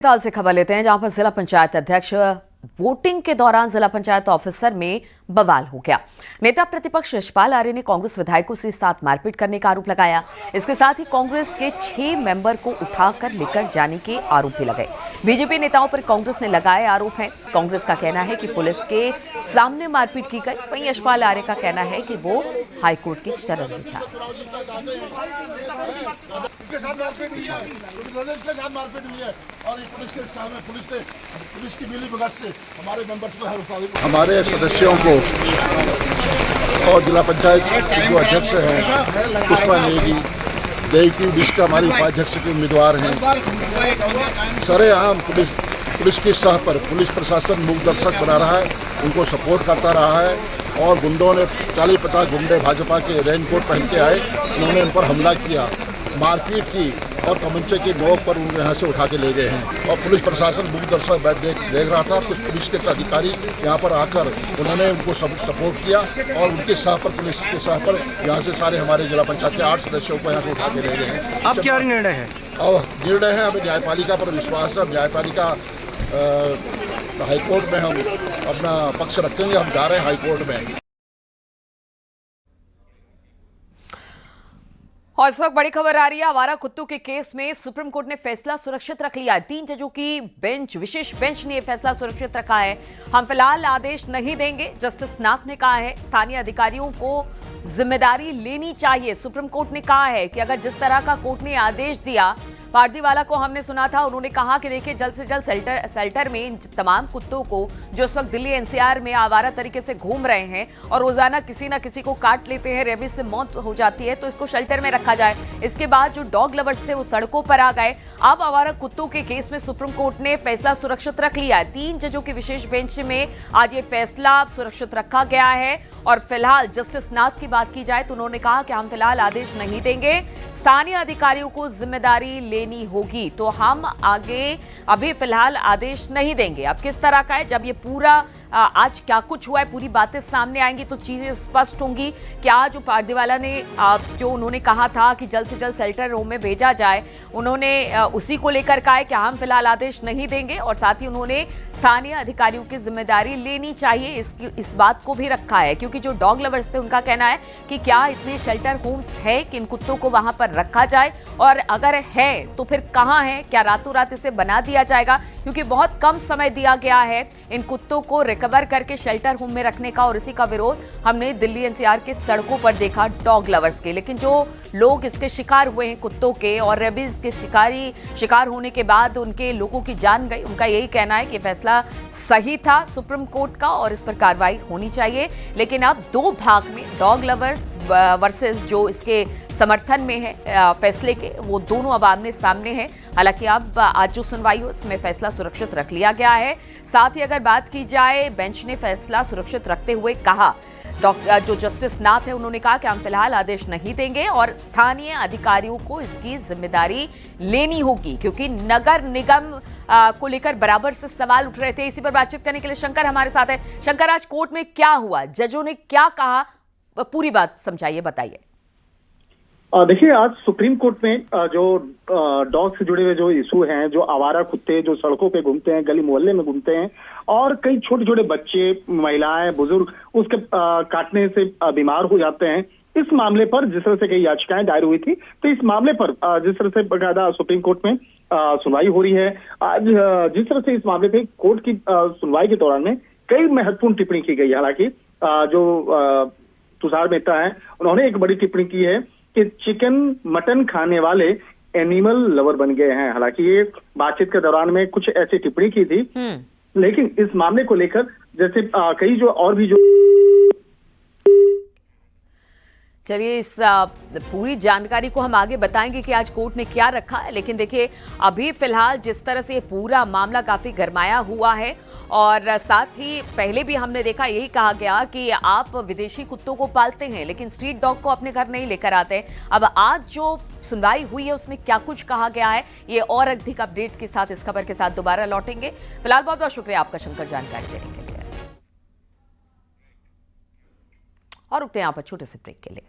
ताल से खबर लेते हैं जहां पर जिला पंचायत अध्यक्ष वोटिंग के दौरान जिला पंचायत ऑफिसर में बवाल हो गया। नेता प्रतिपक्ष यशपाल आर्य ने कांग्रेस विधायकों से साथ मारपीट करने का आरोप लगाया। इसके साथ ही कांग्रेस के 6 मेंबर को उठाकर लेकर जाने के आरोप भी लगाए। बीजेपी नेताओं पर कांग्रेस ने लगाए आरोप हैं। कांग्रेस का कहना है कि पुलिस के सामने मारपीट की गई। वहीं यशपाल आर्य का कहना है कि वो हाईकोर्ट की शरण में जा हमारे सदस्यों को और जिला पंचायत के जो अध्यक्ष हैं पुष्पा नेगी देवी विष्का हमारी उपाध्यक्ष के उम्मीदवार हैं। सरेआम पुलिस की सह पर पुलिस प्रशासन मूक दर्शक बना रहा है, उनको सपोर्ट करता रहा है और गुंडों ने 40-50 गुंडे भाजपा के रेनकोट पहन के आए, उन्होंने उन पर हमला किया, मारपीट की और तमंचे की नोक पर उन्हें यहाँ से उठा के ले गए हैं। और पुलिस प्रशासन मूक दर्शक देख रहा था। कुछ पुलिस के अधिकारी यहाँ पर आकर उन्होंने उनको सपोर्ट किया और उनके सह पर पुलिस के सह पर यहाँ से सारे हमारे जिला पंचायत के 8 सदस्यों को यहाँ से उठा के ले गए हैं। अब क्या निर्णय है? और निर्णय है, हमें न्यायपालिका पर विश्वास है। न्यायपालिका हाईकोर्ट में हम अपना पक्ष रखेंगे। हम जा रहे हैं हाईकोर्ट में। और इस वक्त बड़ी खबर आ रही है, आवारा कुत्तों के केस में सुप्रीम कोर्ट ने फैसला सुरक्षित रख लिया है। 3 जजों की विशेष बेंच ने यह फैसला सुरक्षित रखा है। हम फिलहाल आदेश नहीं देंगे, जस्टिस नाथ ने कहा है। स्थानीय अधिकारियों को जिम्मेदारी लेनी चाहिए। सुप्रीम कोर्ट ने कहा है कि अगर जिस तरह का कोर्ट ने आदेश दिया, पारदीवाला को हमने सुना था, उन्होंने कहा कि देखिए जल्द से जल्द शेल्टर में इन तमाम कुत्तों को जो इस वक्त दिल्ली एनसीआर में आवारा तरीके से घूम रहे हैं और रोजाना किसी ना किसी को काट लेते हैं, रेबीज से मौत हो जाती है, तो इसको शेल्टर में रखा जाए। इसके बाद जो डॉग लवर्स थे वो सड़कों पर आ गए। अब आवारा कुत्तों के केस में सुप्रीम कोर्ट ने फैसला सुरक्षित रख लिया है। 3 जजों की विशेष बेंच में आज ये फैसला सुरक्षित रखा गया है। और फिलहाल जस्टिस नाथ की बात की जाए तो उन्होंने कहा कि हम फिलहाल आदेश नहीं देंगे, स्थानीय अधिकारियों को जिम्मेदारी लेनी होगी, तो हम आगे अभी फिलहाल आदेश नहीं देंगे। अब किस तरह का है, जब ये पूरा आज क्या कुछ हुआ है, पूरी बातें सामने आएंगी तो चीजें स्पष्ट होंगी। क्या जो पारदीवाला ने जो उन्होंने कहा था कि जल्द से जल्द शेल्टर होम में भेजा जाए, उन्होंने उसी को लेकर कहा है कि हम फिलहाल आदेश नहीं देंगे। और साथ ही उन्होंने स्थानीय अधिकारियों की जिम्मेदारी लेनी चाहिए, इस बात को भी रखा है। क्योंकि जो डॉग लवर्स थे उनका कहना है कि क्या इतने शेल्टर होम्स है कि इन कुत्तों को वहां पर रखा जाए, और अगर है तो फिर कहां है? क्या रातों रात इसे बना दिया जाएगा? क्योंकि बहुत कम समय दिया गया है इन कुत्तों को रिकवर करके शेल्टर होम में रखने का, और इसी का विरोध हमने दिल्ली एनसीआर के सड़कों पर देखा डॉग लवर्स के। लेकिन जो लोग इसके शिकार हुए हैं कुत्तों के, और रेबीज के शिकार होने के बाद उनके लोगों की जान गई, उनका यही कहना है कि फैसला सही था सुप्रीम कोर्ट का और इस पर कार्रवाई होनी चाहिए। लेकिन अब 2 भाग में डॉग लवर्स वर्सेस जो इसके समर्थन में है फैसले के, वो दोनों अब आमने सामने हैं। हालांकि अब आज जो सुनवाई हो उसमें फैसला सुरक्षित रख लिया गया है। साथ ही अगर बात की जाए, बेंच ने फैसला सुरक्षित रखते हुए कहा, जो जस्टिस नाथ है उन्होंने कहा कि हम फिलहाल आदेश नहीं देंगे और स्थानीय अधिकारियों को इसकी जिम्मेदारी लेनी होगी, क्योंकि नगर निगम को लेकर बराबर से सवाल उठ रहे थे। इसी पर बातचीत करने के लिए शंकर हमारे साथ है। शंकर, आज कोर्ट में क्या हुआ, जजों ने क्या कहा, पूरी बात समझाइए, बताइए। देखिए, आज सुप्रीम कोर्ट में जो डॉग से जुड़े हुए जो इशू हैं, जो आवारा कुत्ते जो सड़कों पे घूमते हैं, गली मोहल्ले में घूमते हैं, और कई छोटे छोटे बच्चे, महिलाएं, बुजुर्ग उसके काटने से बीमार हो जाते हैं, इस मामले पर जिस तरह से कई याचिकाएं दायर हुई थी, तो इस मामले पर जिस तरह से बकायदा सुप्रीम कोर्ट में सुनवाई हो रही है। आज जिस तरह से इस मामले पे कोर्ट की सुनवाई के दौरान में कई महत्वपूर्ण टिप्पणी की गई। हालांकि जो तुषार मेहता है, उन्होंने एक बड़ी टिप्पणी की है कि चिकन मटन खाने वाले एनिमल लवर बन गए हैं। हालांकि ये बातचीत के दौरान में कुछ ऐसी टिप्पणी की थी, लेकिन इस मामले को लेकर जैसे कई जो और भी जो चलिए, इस पूरी जानकारी को हम आगे बताएंगे कि आज कोर्ट ने क्या रखा है। लेकिन देखिए, अभी फिलहाल जिस तरह से ये पूरा मामला काफी गरमाया हुआ है, और साथ ही पहले भी हमने देखा, यही कहा गया कि आप विदेशी कुत्तों को पालते हैं लेकिन स्ट्रीट डॉग को अपने घर नहीं लेकर आते। अब आज जो सुनवाई हुई है उसमें क्या कुछ कहा गया है, ये और अधिक अपडेट्स के साथ इस खबर के साथ दोबारा लौटेंगे। फिलहाल बहुत बहुत शुक्रिया आपका शंकर, जानकारी देने के लिए। और रुकते हैं यहाँ पर छोटे से ब्रेक के लिए।